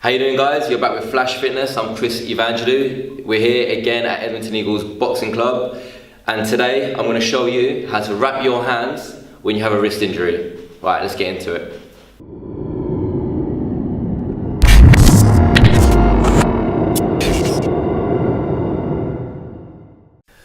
How you doing, guys? You're back with Flash Fitness. I'm Evangelou. We're here again at Edmonton Eagles Boxing Club, and today I'm going to show you how to wrap your hands when you have a wrist injury. Right, let's get into it.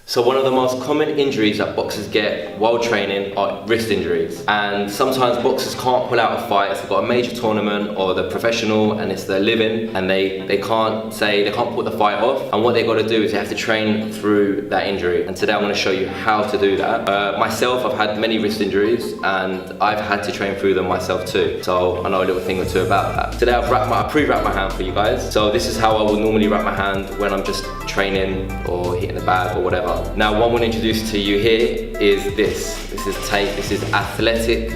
So one of the most common injuries that boxers get while training are wrist injuries. And sometimes boxers can't pull out a fight. If they've got a major tournament or they're professional and it's their living and they can't put the fight off. And what they've got to do is they have to train through that injury. And today I'm going to show you how to do that. Myself, I've had many wrist injuries and I've had to train through them myself too. So I know a little thing or two about that. Today I pre-wrapped my hand for you guys. So this is how I would normally wrap my hand when I'm just training or hitting the bag or whatever. Now, what I'm going to introduce to you here is this. This is tape. This is athletic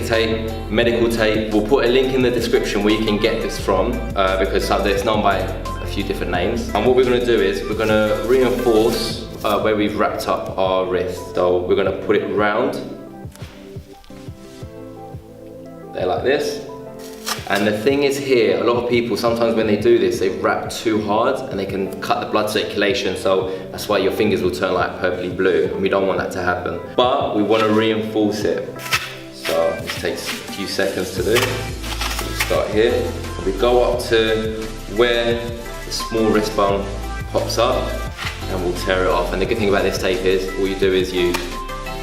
tape, medical tape. We'll put a link in the description where you can get this from because it's known by a few different names. And what we're going to do is we're going to reinforce where we've wrapped up our wrist. So we're going to put it round there like this. And the thing is here, a lot of people, sometimes when they do this, they wrap too hard and they can cut the blood circulation, so that's why your fingers will turn like purpley blue, and we don't want that to happen. But we want to reinforce it. So this takes a few seconds to do. So we start here, and we go up to where the small wrist bone pops up, and we'll tear it off. And the good thing about this tape is, all you do is you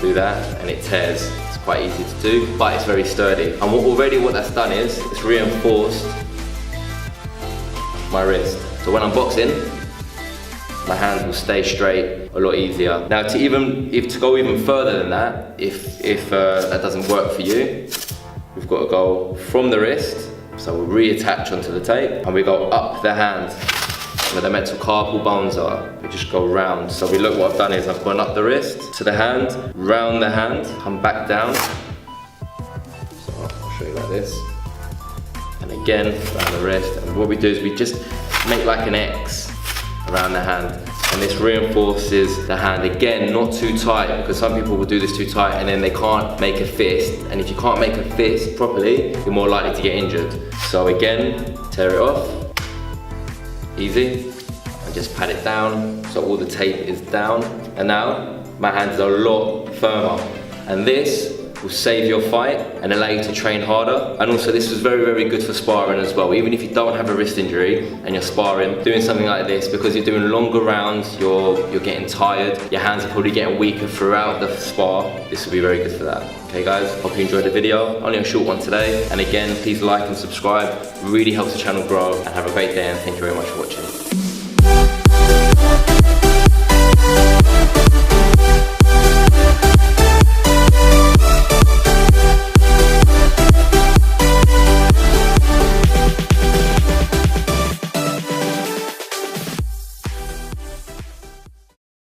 do that, and it tears. Quite easy to do, but it's very sturdy. And what that's done is it's reinforced my wrist. So when I'm boxing, my hand will stay straight a lot easier. Now to go even further than that, if that doesn't work for you, we've got to go from the wrist. So we'll reattach onto the tape and we go up the hand where the metacarpal bones are. We just go round. So what I've done is I've gone up the wrist to the hand, round the hand, come back down. So I'll show you like this. And again, round the wrist. And what we do is we just make like an X around the hand. And this reinforces the hand. Again, not too tight, because some people will do this too tight and then they can't make a fist. And if you can't make a fist properly, you're more likely to get injured. So again, tear it off. Easy, and just pat it down so all the tape is down. And now my hands are a lot firmer, and this will save your fight and allow you to train harder. And also this is very, very good for sparring as well. Even if you don't have a wrist injury and you're sparring, doing something like this, because you're doing longer rounds, you're getting tired, your hands are probably getting weaker throughout the spar, this will be very good for that. Okay guys, hope you enjoyed the video. Only a short one today. And again, please like and subscribe. It really helps the channel grow. And have a great day, and thank you very much for watching.